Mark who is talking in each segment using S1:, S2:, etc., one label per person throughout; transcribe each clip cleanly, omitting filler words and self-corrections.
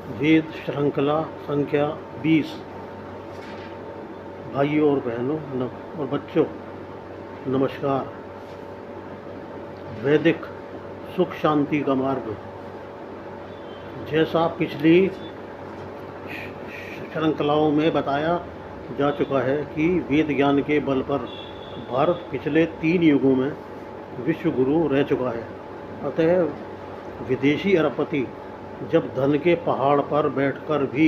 S1: वेद श्रृंखला संख्या 20। भाइयों और बहनों और बच्चों, नमस्कार। वैदिक सुख शांति का मार्ग, जैसा पिछली श्रृंखलाओं में बताया जा चुका है कि वेद ज्ञान के बल पर भारत पिछले 3 युगों में विश्व गुरु रह चुका है। अतः विदेशी अरबपति जब धन के पहाड़ पर बैठकर भी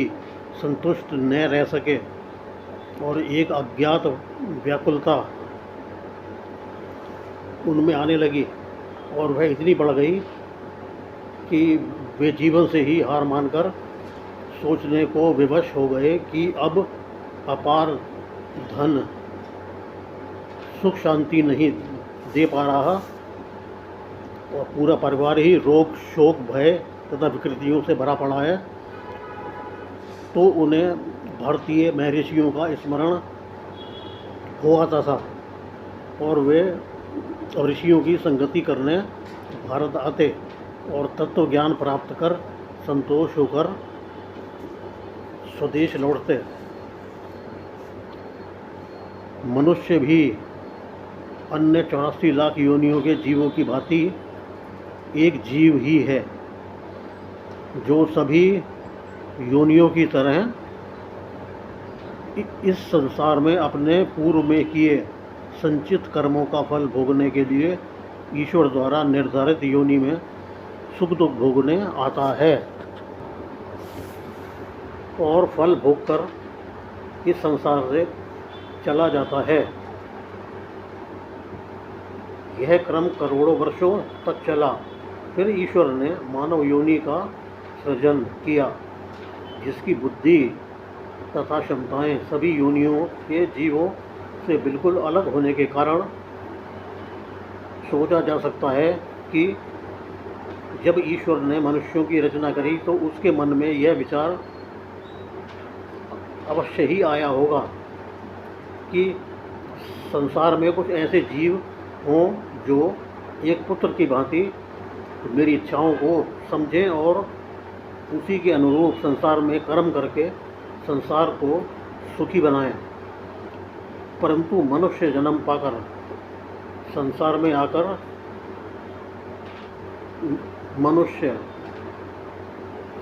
S1: संतुष्ट न रह सके और एक अज्ञात व्याकुलता उनमें आने लगी और वह इतनी बढ़ गई कि वे जीवन से ही हार मानकर सोचने को विवश हो गए कि अब अपार धन सुख शांति नहीं दे पा रहा और पूरा परिवार ही रोग शोक भय तथा विकृतियों से भरा पड़ा है, तो उन्हें भारतीय महर्षियों का स्मरण हो आता था और वे ऋषियों की संगति करने भारत आते और तत्व ज्ञान प्राप्त कर संतोष होकर स्वदेश लौटते। मनुष्य भी अन्य 84 लाख योनियों के जीवों की भांति एक जीव ही है, जो सभी योनियों की तरह इस संसार में अपने पूर्व में किए संचित कर्मों का फल भोगने के लिए ईश्वर द्वारा निर्धारित योनि में सुख दुख भोगने आता है और फल भोगकर इस संसार से चला जाता है। यह क्रम करोड़ों वर्षों तक चला। फिर ईश्वर ने मानव योनि का सृजन किया, जिसकी बुद्धि तथा क्षमताएं सभी योनियों के जीवों से बिल्कुल अलग होने के कारण सोचा जा सकता है कि जब ईश्वर ने मनुष्यों की रचना करी तो उसके मन में यह विचार अवश्य ही आया होगा कि संसार में कुछ ऐसे जीव हों जो एक पुत्र की भांति मेरी इच्छाओं को समझें और उसी के अनुरूप संसार में कर्म करके संसार को सुखी बनाएं। परंतु मनुष्य जन्म पाकर संसार में आकर मनुष्य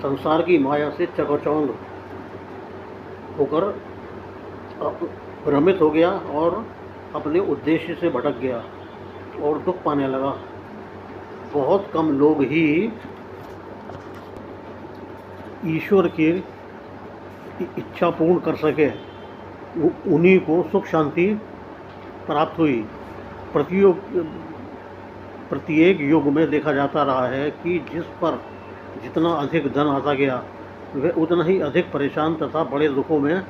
S1: संसार की माया से चकचौंध होकर भ्रमित हो गया और अपने उद्देश्य से भटक गया और दुख पाने लगा। बहुत कम लोग ही ईश्वर की इच्छा पूर्ण कर सके, उन्हीं को सुख शांति प्राप्त हुई। प्रत्येक युग में देखा जाता रहा है कि जिस पर जितना अधिक धन आता गया वह उतना ही अधिक परेशान तथा बड़े दुखों में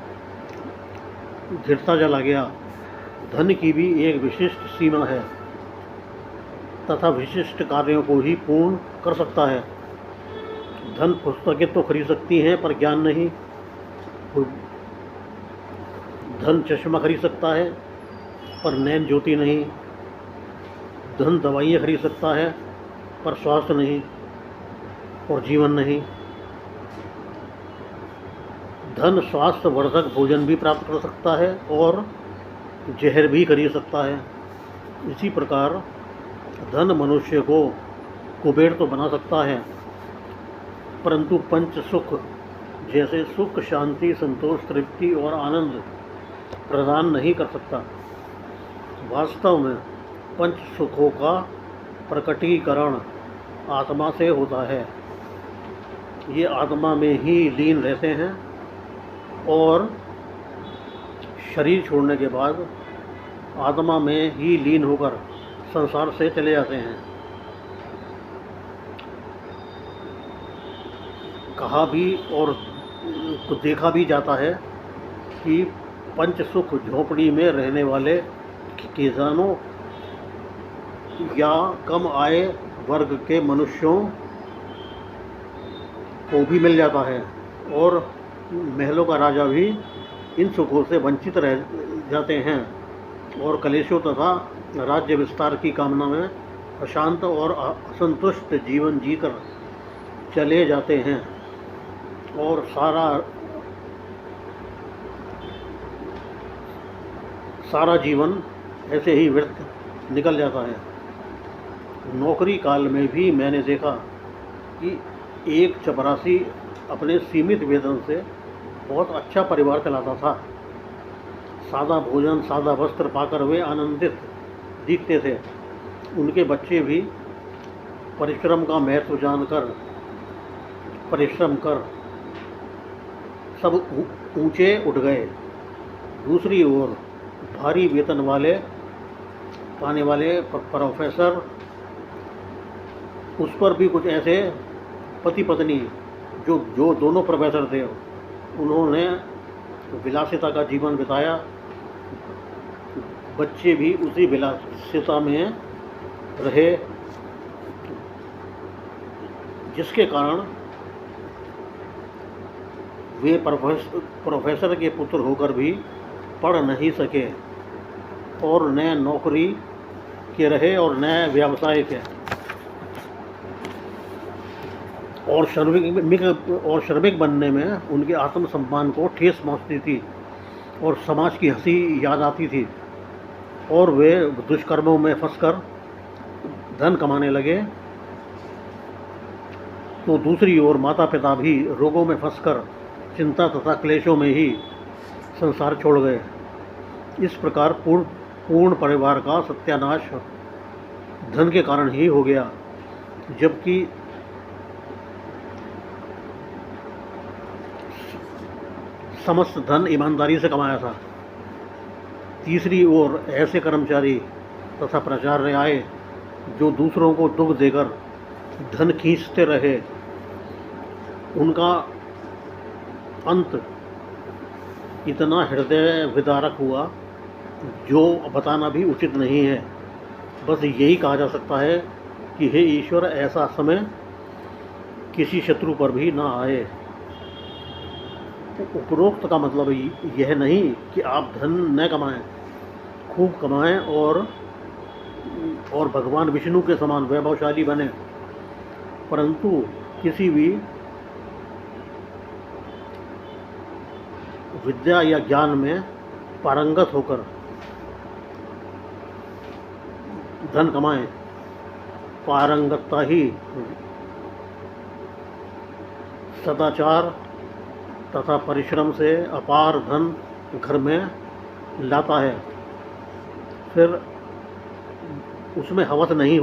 S1: घिरता चला गया। धन की भी एक विशिष्ट सीमा है तथा विशिष्ट कार्यों को ही पूर्ण कर सकता है। धन पुस्तकें तो खरीद सकती हैं पर ज्ञान नहीं। धन चश्मा खरीद सकता है पर नैन ज्योति नहीं। धन दवाइयाँ खरीद सकता है पर स्वास्थ्य नहीं और जीवन नहीं। धन स्वास्थ्य वर्धक भोजन भी प्राप्त कर सकता है और जहर भी खरीद सकता है। इसी प्रकार धन मनुष्य को कुबेर तो बना सकता है, परंतु पंच सुख जैसे सुख शांति संतोष तृप्ति और आनंद प्रदान नहीं कर सकता। वास्तव में पंच सुखों का प्रकटीकरण आत्मा से होता है। ये आत्मा में ही लीन रहते हैं और शरीर छोड़ने के बाद आत्मा में ही लीन होकर संसार से चले जाते हैं। कहा भी और देखा भी जाता है कि पंच सुख झोपड़ी में रहने वाले किसानों या कम आय वर्ग के मनुष्यों को भी मिल जाता है और महलों का राजा भी इन सुखों से वंचित रह जाते हैं और कलेशों तथा राज्य विस्तार की कामना में अशांत और असंतुष्ट जीवन जीकर चले जाते हैं। और सारा जीवन ऐसे ही व्यर्थ निकल जाता है। नौकरी काल में भी मैंने देखा कि एक चपरासी अपने सीमित वेतन से बहुत अच्छा परिवार चलाता था। सादा भोजन, सादा वस्त्र पाकर वे आनंदित दिखते थे। उनके बच्चे भी परिश्रम का महत्व जानकर परिश्रम कर सब ऊंचे उठ गए। दूसरी ओर भारी वेतन पाने वाले प्रोफेसर, उस पर भी कुछ ऐसे पति पत्नी जो दोनों प्रोफेसर थे, उन्होंने विलासिता का जीवन बिताया। बच्चे भी उसी विलासिता में रहे, जिसके कारण वे प्रोफेसर के पुत्र होकर भी पढ़ नहीं सके और न नौकरी के रहे और न व्यवसाय के, और श्रमिक बनने में उनके आत्मसम्मान को ठेस पहुंचती थी और समाज की हंसी याद आती थी, और वे दुष्कर्मों में फंसकर धन कमाने लगे। तो दूसरी ओर माता पिता भी रोगों में फंसकर चिंता तथा क्लेशों में ही संसार छोड़ गए। इस प्रकार पूर्ण परिवार का सत्यानाश धन के कारण ही हो गया, जबकि समस्त धन ईमानदारी से कमाया था। तीसरी ओर ऐसे कर्मचारी तथा प्राचार्य आए जो दूसरों को दुख देकर धन खींचते रहे। उनका अंत इतना हृदय विदारक हुआ जो बताना भी उचित नहीं है। बस यही कहा जा सकता है कि हे ईश्वर, ऐसा समय किसी शत्रु पर भी ना आए। उपरोक्त का मतलब यह नहीं कि आप धन न कमाएं, खूब कमाएं और भगवान विष्णु के समान वैभवशाली बने, परंतु किसी भी विद्या या ज्ञान में पारंगत होकर धन कमाएं। पारंगतता ही सदाचार तथा परिश्रम से अपार धन घर में लाता है। फिर उसमें हवस नहीं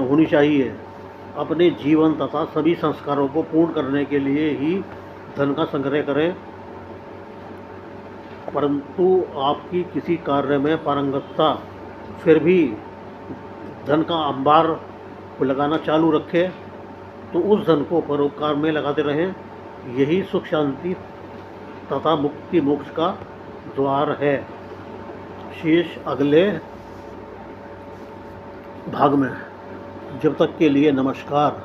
S1: होनी चाहिए। अपने जीवन तथा सभी संस्कारों को पूर्ण करने के लिए ही धन का संग्रह करें, परंतु आपकी किसी कार्य में पारंगतता फिर भी धन का अंबार लगाना चालू रखे तो उस धन को परोपकार में लगाते रहें। यही सुख शांति तथा मुक्ति मोक्ष का द्वार है। शेष अगले भाग में। जब तक के लिए नमस्कार।